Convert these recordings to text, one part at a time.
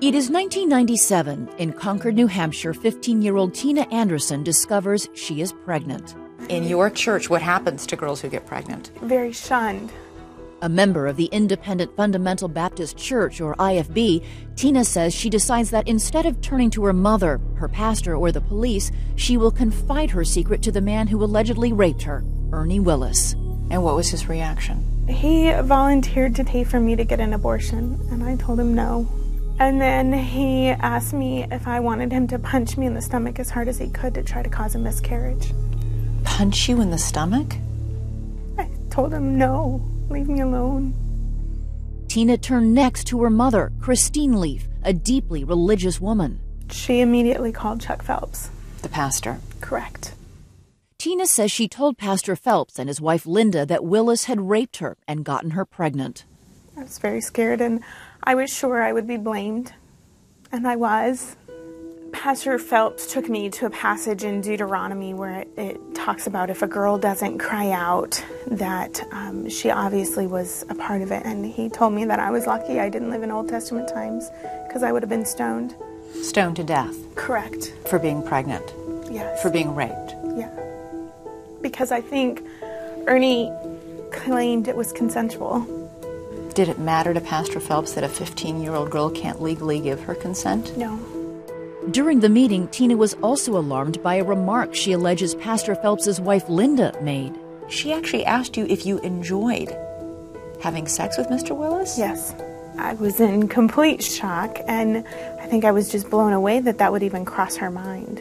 It is 1997. In Concord, New Hampshire, 15-year-old Tina Anderson discovers she is pregnant. In your church, what happens to girls who get pregnant? Very shunned. A member of the Independent Fundamental Baptist Church, or IFB, Tina says she decides that instead of turning to her mother, her pastor, or the police, she will confide her secret to the man who allegedly raped her, Ernie Willis. And what was his reaction? He volunteered to pay for me to get an abortion, and I told him no. And then he asked me if I wanted him to punch me in the stomach as hard as he could to try to cause a miscarriage. Punch you in the stomach? I told him no, leave me alone. Tina turned next to her mother, Christine Leaf, a deeply religious woman. She immediately called Chuck Phelps. The pastor? Correct. Tina says she told Pastor Phelps and his wife Linda that Willis had raped her and gotten her pregnant. I was very scared, and I was sure I would be blamed, and I was. Pastor Phelps took me to a passage in Deuteronomy where it talks about if a girl doesn't cry out, that she obviously was a part of it, and he told me that I was lucky I didn't live in Old Testament times because I would have been stoned. Stoned to death? Correct. For being pregnant? Yes. For being raped? Yeah. Because I think Ernie claimed it was consensual. Did it matter to Pastor Phelps that a 15-year-old girl can't legally give her consent? No. During the meeting, Tina was also alarmed by a remark she alleges Pastor Phelps's wife Linda made. She actually asked you if you enjoyed having sex with Mr. Willis? Yes. I was in complete shock, and I think I was just blown away that that would even cross her mind.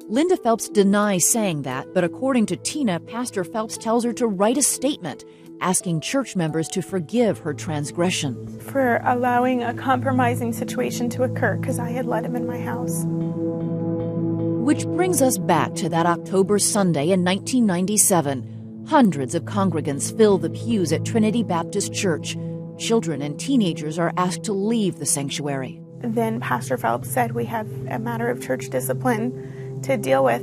Linda Phelps denies saying that, but according to Tina, Pastor Phelps tells her to write a statement asking church members to forgive her transgression. For allowing a compromising situation to occur because I had let him in my house. Which brings us back to that October Sunday in 1997. Hundreds of congregants fill the pews at Trinity Baptist Church. Children and teenagers are asked to leave the sanctuary. Then Pastor Phelps said we have a matter of church discipline to deal with.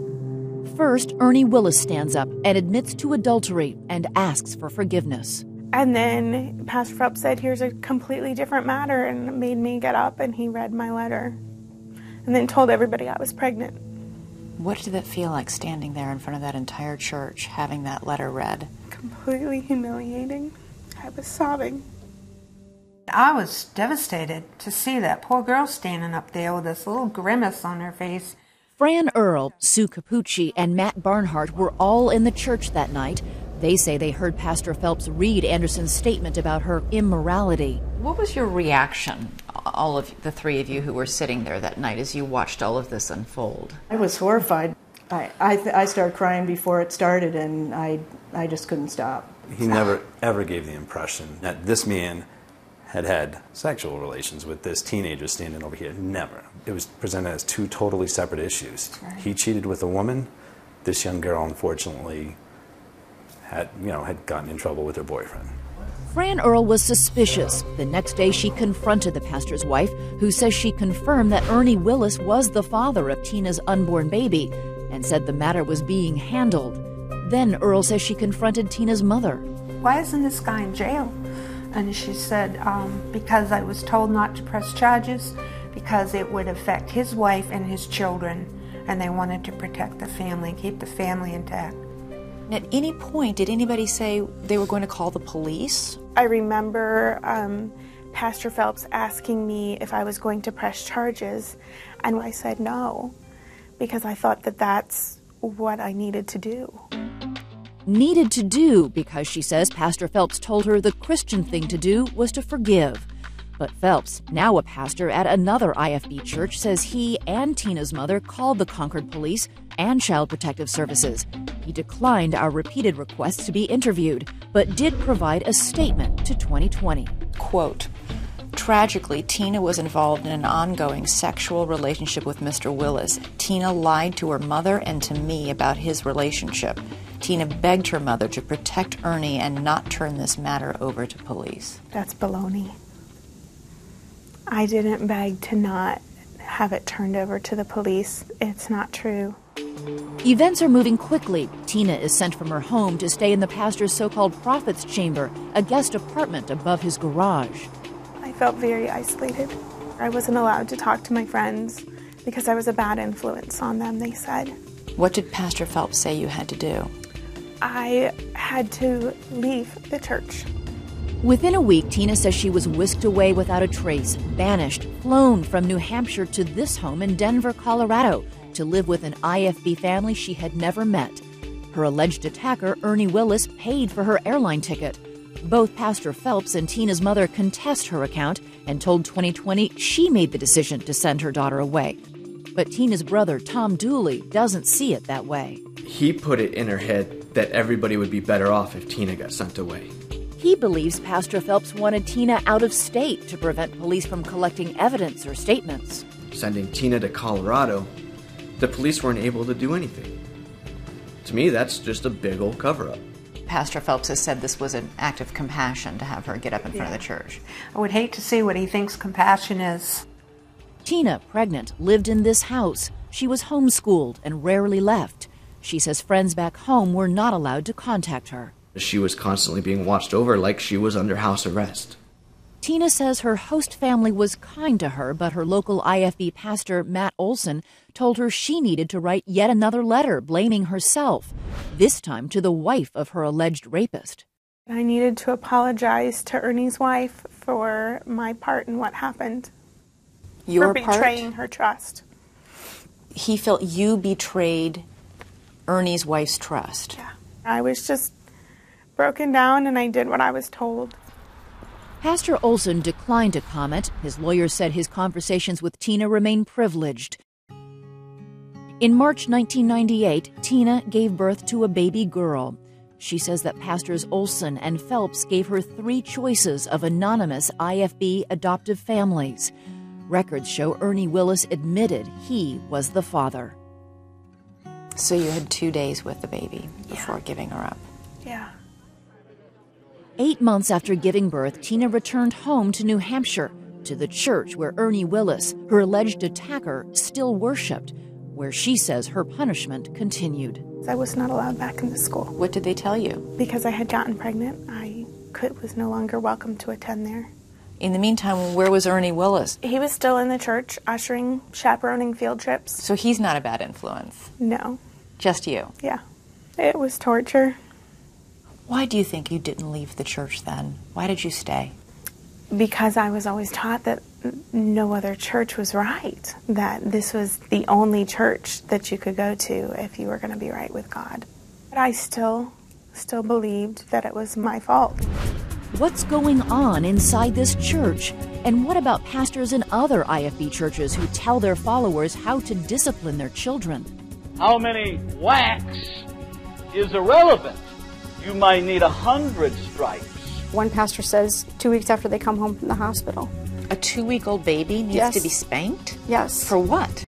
First, Ernie Willis stands up and admits to adultery and asks for forgiveness. And then Pastor Phelps said, here's a completely different matter, and made me get up, and he read my letter. And then told everybody I was pregnant. What did it feel like standing there in front of that entire church, having that letter read? Completely humiliating. I was sobbing. I was devastated to see that poor girl standing up there with this little grimace on her face. Fran Earle, Sue Capucci, and Matt Barnhart were all in the church that night. They say they heard Pastor Phelps read Anderson's statement about her immorality. What was your reaction, all of the three of you who were sitting there that night as you watched all of this unfold? I was horrified. I started crying before it started, and I just couldn't stop. He never, ever gave the impression that this man had sexual relations with this teenager standing over here. Never. It was presented as two totally separate issues. Right. He cheated with a woman. This young girl, unfortunately, had gotten in trouble with her boyfriend. Fran Earle was suspicious. The next day, she confronted the pastor's wife, who says she confirmed that Ernie Willis was the father of Tina's unborn baby and said the matter was being handled. Then Earle says she confronted Tina's mother. Why isn't this guy in jail? And she said, because I was told not to press charges, because it would affect his wife and his children, and they wanted to protect the family, keep the family intact. At any point, did anybody say they were going to call the police? I remember Pastor Phelps asking me if I was going to press charges, and I said no, because I thought that that's what I needed to do. Needed to do because, she says, Pastor Phelps told her the Christian thing to do was to forgive. But Phelps, now a pastor at another IFB church, says he and Tina's mother called the Concord police and Child Protective Services. He declined our repeated requests to be interviewed, but did provide a statement to 2020. Quote, tragically, Tina was involved in an ongoing sexual relationship with Mr. Willis. Tina lied to her mother and to me about his relationship. Tina begged her mother to protect Ernie and not turn this matter over to police. That's baloney. I didn't beg to not have it turned over to the police. It's not true. Events are moving quickly. Tina is sent from her home to stay in the pastor's so-called prophet's chamber, a guest apartment above his garage. I felt very isolated. I wasn't allowed to talk to my friends because I was a bad influence on them, they said. What did Pastor Phelps say you had to do? I had to leave the church. Within a week, Tina says she was whisked away without a trace, banished, flown from New Hampshire to this home in Denver, Colorado, to live with an IFB family she had never met. Her alleged attacker, Ernie Willis, paid for her airline ticket. Both Pastor Phelps and Tina's mother contest her account and told 2020 she made the decision to send her daughter away. But Tina's brother, Tom Dooley, doesn't see it that way. He put it in her head that everybody would be better off if Tina got sent away. He believes Pastor Phelps wanted Tina out of state to prevent police from collecting evidence or statements. Sending Tina to Colorado, the police weren't able to do anything. To me, that's just a big old cover-up. Pastor Phelps has said this was an act of compassion to have her get up in front of the church. I would hate to see what he thinks compassion is. Tina, pregnant, lived in this house. She was homeschooled and rarely left. She says friends back home were not allowed to contact her. She was constantly being watched over like she was under house arrest. Tina says her host family was kind to her, but her local IFB pastor, Matt Olson, told her she needed to write yet another letter blaming herself, this time to the wife of her alleged rapist. I needed to apologize to Ernie's wife for my part in what happened. Your for betraying her trust. He felt you betrayed Ernie's wife's trust. Yeah. I was just broken down and I did what I was told. Pastor Olson declined to comment. His lawyer said his conversations with Tina remain privileged. In March 1998, Tina gave birth to a baby girl. She says that Pastors Olson and Phelps gave her 3 choices of anonymous IFB adoptive families. Records show Ernie Willis admitted he was the father. So you had 2 days with the baby before giving her up. Yeah. 8 months after giving birth, Tina returned home to New Hampshire, to the church where Ernie Willis, her alleged attacker, still worshipped, where she says her punishment continued. I was not allowed back into school. What did they tell you? Because I had gotten pregnant, I was no longer welcome to attend there. In the meantime, where was Ernie Willis? He was still in the church, ushering, chaperoning field trips. So he's not a bad influence? No. Just you? Yeah. It was torture. Why do you think you didn't leave the church then? Why did you stay? Because I was always taught that no other church was right, that this was the only church that you could go to if you were going to be right with God. But I still believed that it was my fault. What's going on inside this church? And what about pastors in other IFB churches who tell their followers how to discipline their children? How many whacks is irrelevant. You might need 100 stripes. One pastor says 2 weeks after they come home from the hospital. A 2-week-old baby needs Yes. to be spanked? Yes. For what?